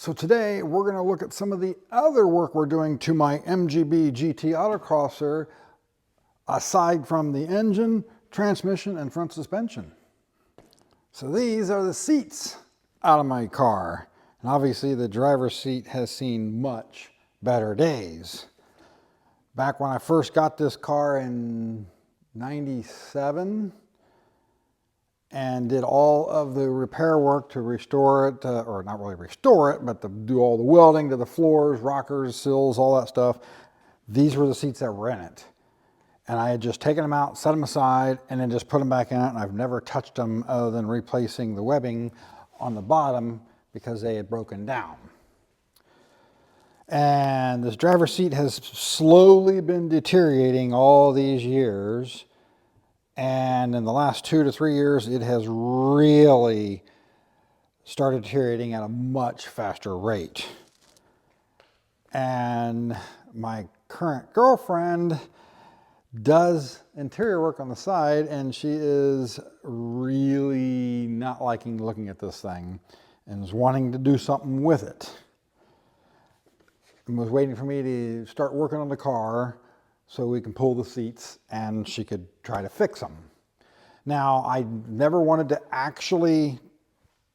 So today we're going to look at some of the other work we're doing to my MGB GT autocrosser aside from the engine, transmission, and front suspension. So these are the seats out of my car. And obviously the driver's seat has seen much better days. Back when I first got this car in '97 and did all of the repair work to restore it, or not really restore it, but to do all the welding to the floors, rockers, sills, all that stuff. These were the seats that were in it. And I had just taken them out, set them aside, and then just put them back in it, and I've never touched them other than replacing the webbing on the bottom because they had broken down. And this driver's seat has slowly been deteriorating all these years. And in the last 2 to 3 years, it has really started deteriorating at a much faster rate. And my current girlfriend does interior work on the side, and she is really not liking looking at this thing and is wanting to do something with it. And was waiting for me to start working on the car so we can pull the seats and she could try to fix them. Now, I never wanted to actually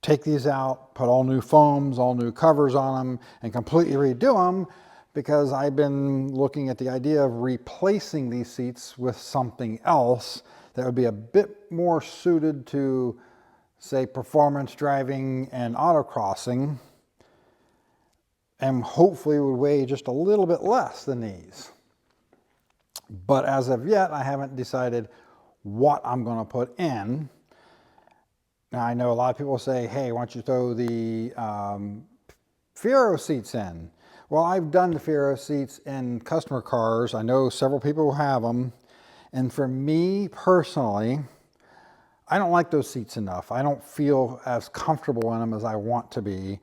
take these out, put all new foams, all new covers on them, and completely redo them, because I've been looking at the idea of replacing these seats with something else that would be a bit more suited to, say, performance driving and autocrossing, and hopefully would weigh just a little bit less than these. But as of yet, I haven't decided what I'm going to put in. Now, I know a lot of people say, hey, why don't you throw the Fiero seats in? Well, I've done the Fiero seats in customer cars. I know several people who have them. And for me personally, I don't like those seats enough. I don't feel as comfortable in them as I want to be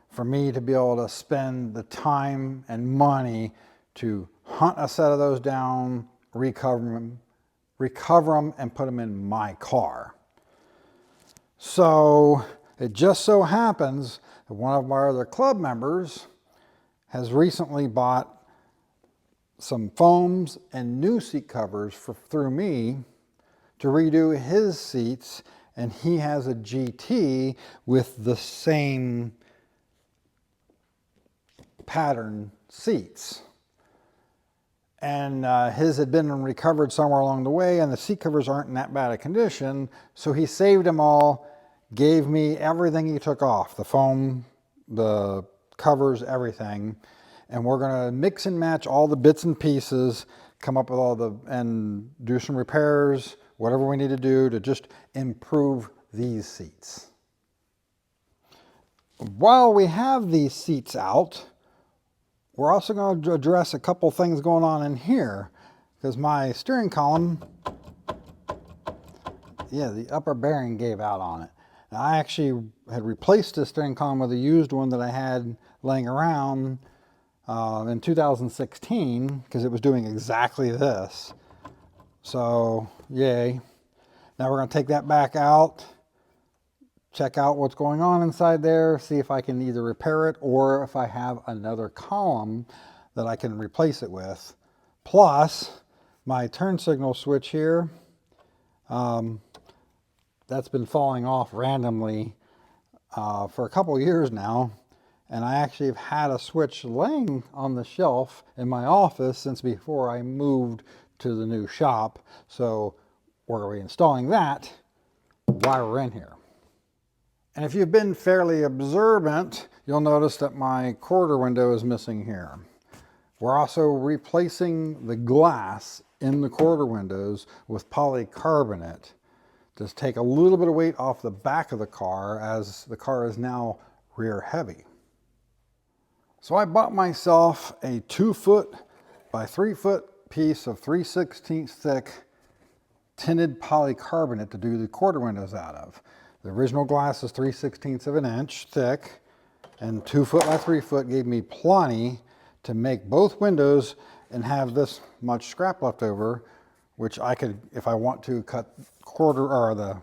for me to be able to spend the time and money to hunt a set of those down, recover them, and put them in my car. So it just so happens that one of my other club members has recently bought some foams and new seat covers through me to redo his seats, and he has a GT with the same pattern seats. And his had been recovered somewhere along the way, and the seat covers aren't in that bad a condition, so he saved them all, gave me everything he took off, the foam, the covers, everything, and we're going to mix and match all the bits and pieces, come up with all the, and do some repairs, whatever we need to do to just improve these seats. While we have these seats out, we're also going to address a couple things going on in here, because my steering column, the upper bearing gave out on it. Now, I actually had replaced the steering column with a used one that I had laying around in 2016, because it was doing exactly this. So, yay. Now we're going to take that back out, check out what's going on inside there, see if I can either repair it or if I have another column that I can replace it with. Plus, my turn signal switch here, that's been falling off randomly for a couple years now, and I actually have had a switch laying on the shelf in my office since before I moved to the new shop, so we're reinstalling that while we're in here. And if you've been fairly observant, you'll notice that my quarter window is missing here. We're also replacing the glass in the quarter windows with polycarbonate to take a little bit of weight off the back of the car, as the car is now rear heavy. So I bought myself a 2-foot by 3-foot piece of 3/16 thick tinted polycarbonate to do the quarter windows out of. The original glass is 3/16 of an inch thick, and 2 foot by 3 foot gave me plenty to make both windows and have this much scrap left over, which I could, if I want to, cut the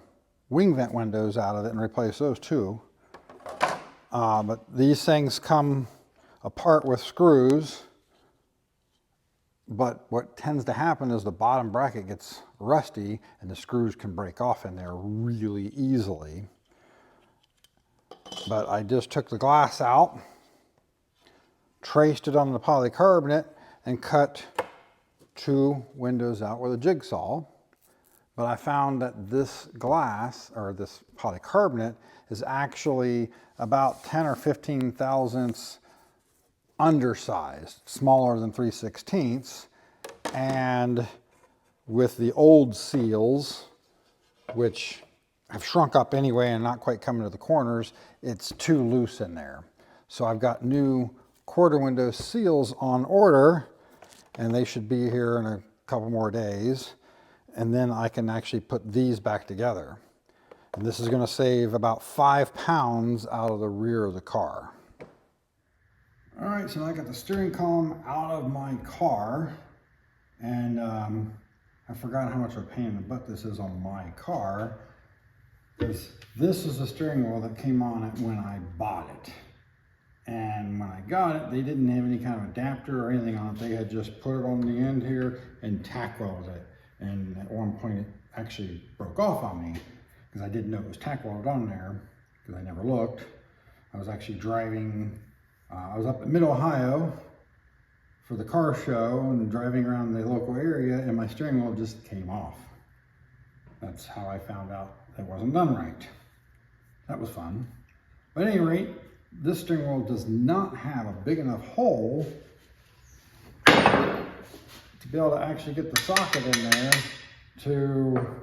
wing vent windows out of it and replace those too. But these things come apart with screws. But what tends to happen is the bottom bracket gets rusty and the screws can break off in there really easily. But I just took the glass out, traced it on the polycarbonate, and cut 2 windows out with a jigsaw. But I found that this glass, or this polycarbonate, is actually about 10 or 15 thousandths undersized, smaller than 3/16, and with the old seals, which have shrunk up anyway and not quite coming to the corners, it's too loose in there. So I've got new quarter window seals on order, and they should be here in a couple more days, and then I can actually put these back together. And this is going to save about 5 pounds out of the rear of the car. All right, so I got the steering column out of my car, and I forgot how much of a pain in the butt this is on my car, because this is the steering wheel that came on it when I bought it. And when I got it, they didn't have any kind of adapter or anything on it. They had just put it on the end here and tack welded it. And at one point it actually broke off on me because I didn't know it was tack welded on there because I never looked. I was actually driving, I was up in mid-Ohio for the car show and driving around the local area, and my steering wheel just came off. That's how I found out it wasn't done right. That was fun. But at any rate, this steering wheel does not have a big enough hole to be able to actually get the socket in there to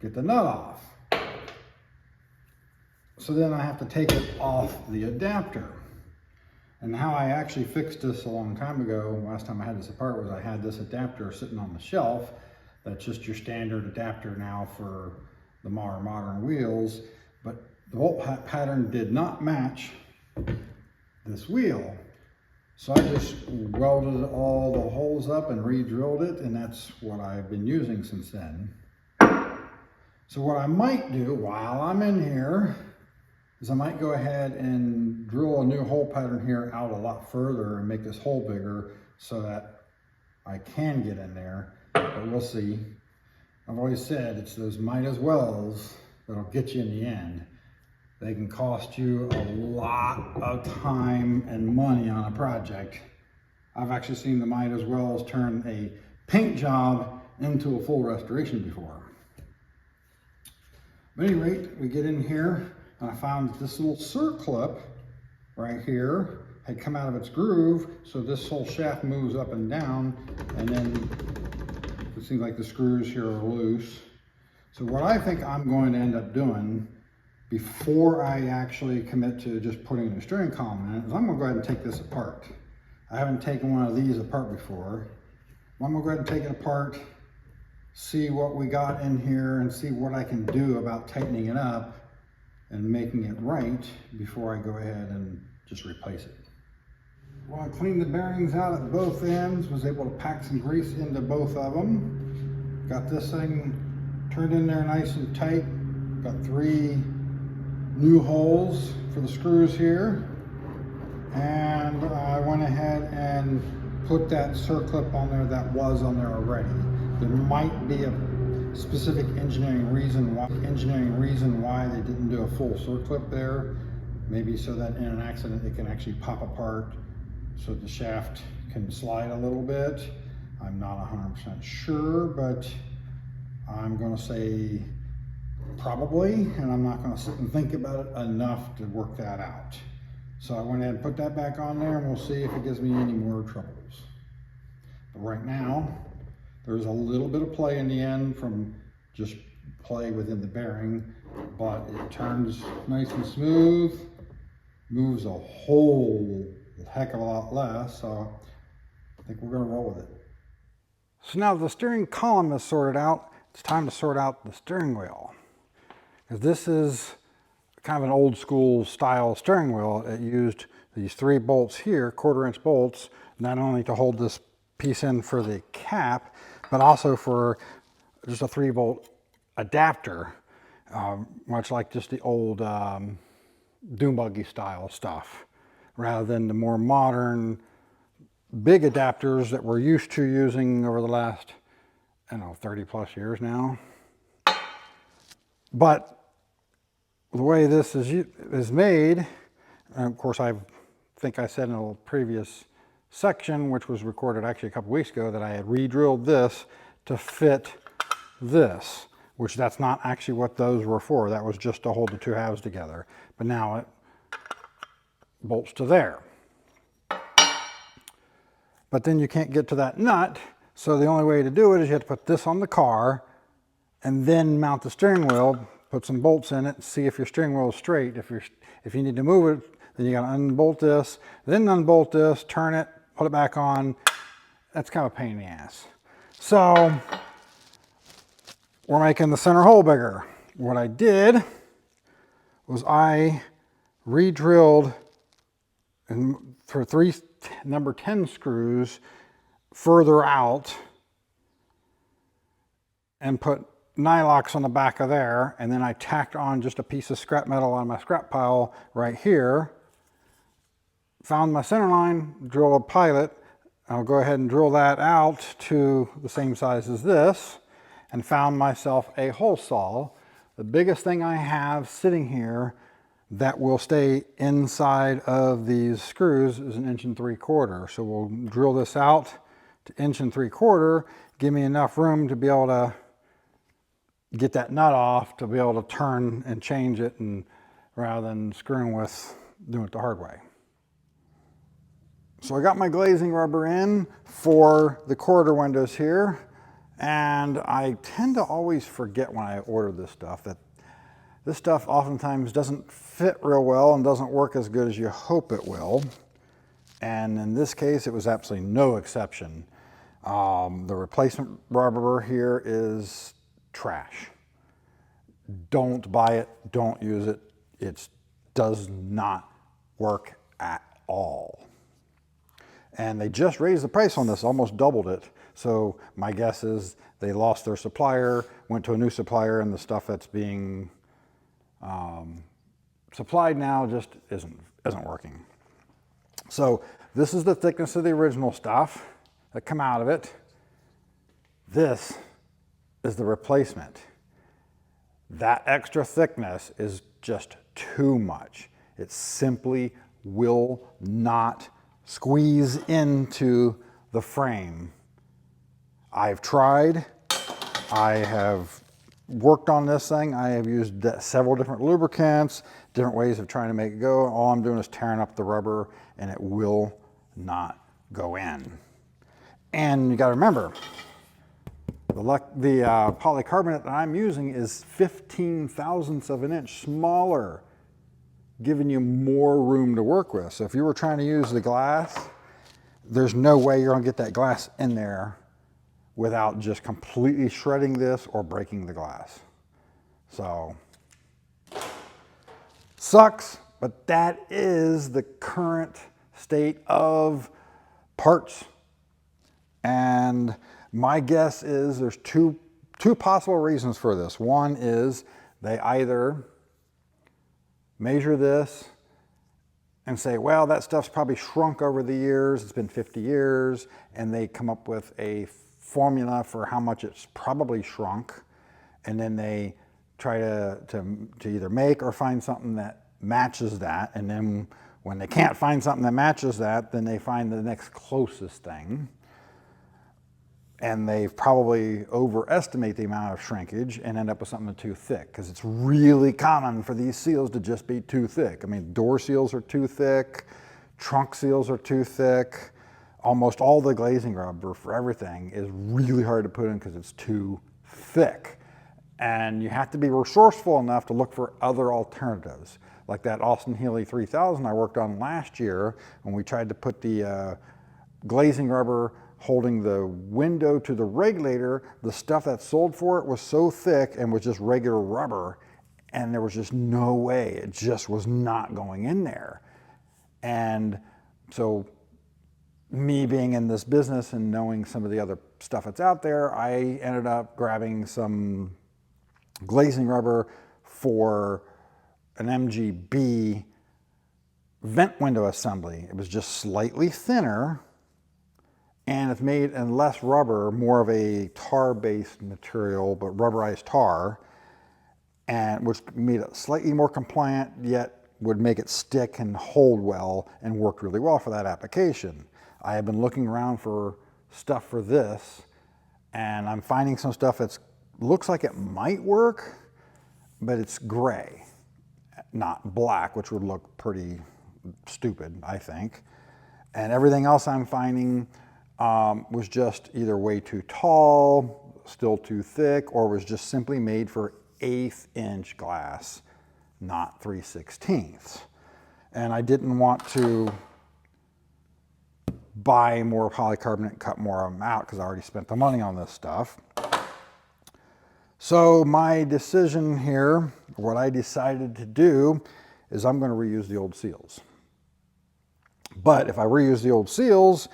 get the nut off. So then I have to take it off the adapter. And how I actually fixed this a long time ago, last time I had this apart, was I had this adapter sitting on the shelf. That's just your standard adapter now for the more modern wheels, but the bolt pattern did not match this wheel. So I just welded all the holes up and re-drilled it, and that's what I've been using since then. So what I might do while I'm in here is I might go ahead and drill a new hole pattern here out a lot further and make this hole bigger so that I can get in there, but we'll see. I've always said it's those might as wells that'll get you in the end. They can cost you a lot of time and money on a project. I've actually seen the might as wells turn a paint job into a full restoration before. But at any rate, we get in here and I found this little circlip right here had come out of its groove, so this whole shaft moves up and down, and then it seems like the screws here are loose. So what I think I'm going to end up doing before I actually commit to just putting a steering column in it is I'm going to go ahead and take this apart. I haven't taken one of these apart before. I'm going to go ahead and take it apart, see what we got in here, and see what I can do about tightening it up and making it right before I go ahead and just replace it. Well, I cleaned the bearings out at both ends, was able to pack some grease into both of them. Got this thing turned in there nice and tight. Got 3 new holes for the screws here. And I went ahead and put that circlip on there that was on there already. There might be a specific engineering reason why they didn't do a full circlip there. Maybe so that in an accident it can actually pop apart so the shaft can slide a little bit. I'm not 100% sure, but I'm going to say probably, and I'm not going to sit and think about it enough to work that out. So I went ahead and put that back on there, and we'll see if it gives me any more troubles. But right now, there's a little bit of play in the end from just play within the bearing, but it turns nice and smooth, moves a whole heck of a lot less, so I think we're going to roll with it. So now the steering column is sorted out, it's time to sort out the steering wheel. Because this is kind of an old school style steering wheel. It used these 3 bolts here, 1/4-inch bolts, not only to hold this piece in for the cap, but also for just a 3-volt adapter, much like just the old dune buggy style stuff, rather than the more modern big adapters that we're used to using over the last, I don't know, 30 plus years now. But the way this is made, and of course I think I said in a previous section, which was recorded actually a couple weeks ago, that I had re-drilled this to fit this, which that's not actually what those were for. That was just to hold the two halves together. But now it bolts to there. But then you can't get to that nut, so the only way to do it is you have to put this on the car and then mount the steering wheel, put some bolts in it, and see if your steering wheel is straight. If you need to move it, then you got to unbolt this, then unbolt this, turn it, put it back on. That's kind of a pain in the ass. So we're making the center hole bigger. What I did was I re-drilled for 3 number 10 screws further out and put nylox on the back of there, and then I tacked on just a piece of scrap metal on my scrap pile right here. Found my center line, drill a pilot. I'll go ahead and drill that out to the same size as this, and found myself a hole saw. The biggest thing I have sitting here that will stay inside of these screws is 1 3/4 inches. So we'll drill this out to 1 3/4 inches, give me enough room to be able to get that nut off, to be able to turn and change it, and rather than screwing with doing it the hard way. So I got my glazing rubber in for the quarter windows here, and I tend to always forget when I order this stuff that this stuff oftentimes doesn't fit real well and doesn't work as good as you hope it will. And in this case, it was absolutely no exception. The replacement rubber here is trash. Don't buy it, don't use it. It does not work at all. And they just raised the price on this, almost doubled it. So my guess is they lost their supplier, went to a new supplier, and the stuff that's being supplied now just isn't working. So this is the thickness of the original stuff that come out of it. This is the replacement. That extra thickness is just too much. It simply will not squeeze into the frame. I've tried, I have worked on this thing, I have used several different lubricants, different ways of trying to make it go. All I'm doing is tearing up the rubber, and it will not go in. And you got to remember, the polycarbonate that I'm using is 15 thousandths of an inch smaller, giving you more room to work with. So if you were trying to use the glass, there's no way you're going to get that glass in there without just completely shredding this or breaking the glass. So, sucks, but that is the current state of parts. And my guess is there's two possible reasons for this. One is they either measure this and say, well, that stuff's probably shrunk over the years, it's been 50 years, and they come up with a formula for how much it's probably shrunk, and then they try to either make or find something that matches that, and then when they can't find something that matches that, then they find the next closest thing. And they probably overestimate the amount of shrinkage and end up with something too thick, because it's really common for these seals to just be too thick. I mean, door seals are too thick, trunk seals are too thick. Almost all the glazing rubber for everything is really hard to put in because it's too thick. And you have to be resourceful enough to look for other alternatives. Like that Austin Healey 3000 I worked on last year when we tried to put the glazing rubber holding the window to the regulator. The stuff that sold for it was so thick and was just regular rubber, and there was just no way. It just was not going in there. And so me being in this business and knowing some of the other stuff that's out there, I ended up grabbing some glazing rubber for an MGB vent window assembly. It was just slightly thinner, and it's made in less rubber, more of a tar-based material, but rubberized tar, and which made it slightly more compliant, yet would make it stick and hold well, and worked really well for that application. I have been looking around for stuff for this, and I'm finding some stuff that looks like it might work, but it's gray, not black, which would look pretty stupid, I think. And everything else I'm finding was just either way too tall, still too thick, or was just simply made for 1/8 inch glass, not 3/16. And I didn't want to buy more polycarbonate and cut more of them out because I already spent the money on this stuff. So my decision here, what I decided to do, is I'm going to reuse the old seals. But if I reuse the old seals,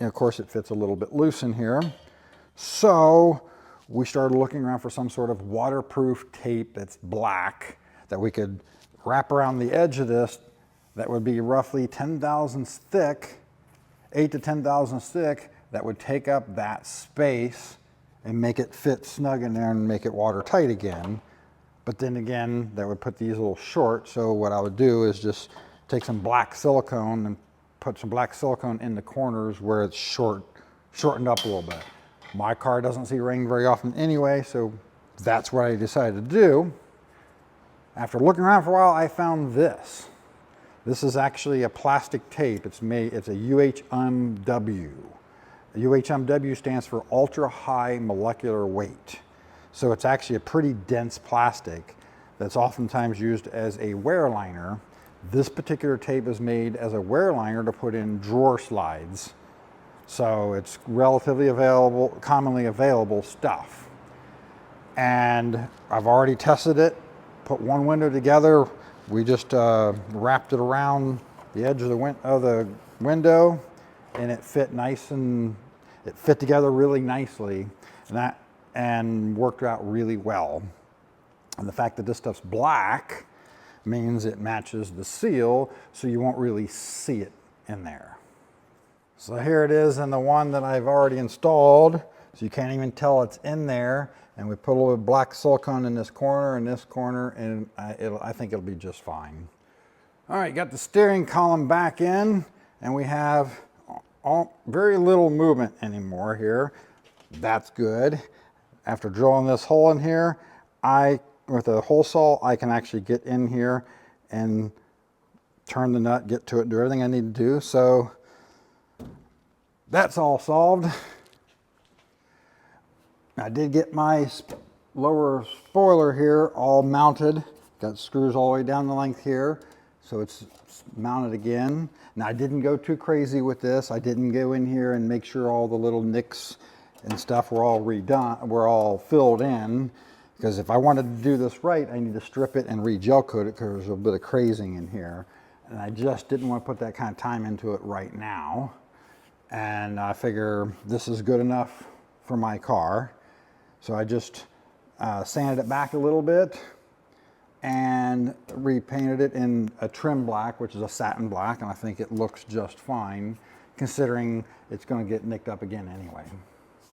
of course it fits a little bit loose in here. So we started looking around for some sort of waterproof tape that's black that we could wrap around the edge of this that would be roughly 10 thousandths thick, 8 to 10 thousandths thick, that would take up that space and make it fit snug in there and make it watertight again. But then again, that would put these a little short. So what I would do is just take some black silicone and put some black silicone in the corners where it's shortened up a little bit. My car doesn't see rain very often anyway, so that's what I decided to do. After looking around for a while, I found this. This is actually a plastic tape. It's a UHMW. UHMW stands for ultra high molecular weight. So it's actually a pretty dense plastic that's oftentimes used as a wear liner. This particular tape is made as a wear liner to put in drawer slides. So it's relatively commonly available stuff. And I've already tested it, put one window together. We just wrapped it around the edge of the window, and it fit nice, and it fit together really nicely, and worked out really well. And the fact that this stuff's black means it matches the seal, so you won't really see it in there. So here it is in the one that I've already installed, so you can't even tell it's in there. And we put a little bit of black silicone in this corner and this corner, and I think it'll be just fine. All right, got the steering column back in, and we have very little movement anymore here. That's good. After drilling this hole in here, with a hole saw, I can actually get in here and turn the nut, get to it, do everything I need to do. So that's all solved. I did get my lower spoiler here all mounted. Got screws all the way down the length here, so it's mounted again. Now I didn't go too crazy with this. I didn't go in here and make sure all the little nicks and stuff were all redone, were all filled in, because if I wanted to do this right, I need to strip it and re-gel coat it because there's a bit of crazing in here. And I just didn't want to put that kind of time into it right now. And I figure this is good enough for my car. So I just sanded it back a little bit and repainted it in a trim black, which is a satin black, and I think it looks just fine considering it's going to get nicked up again anyway.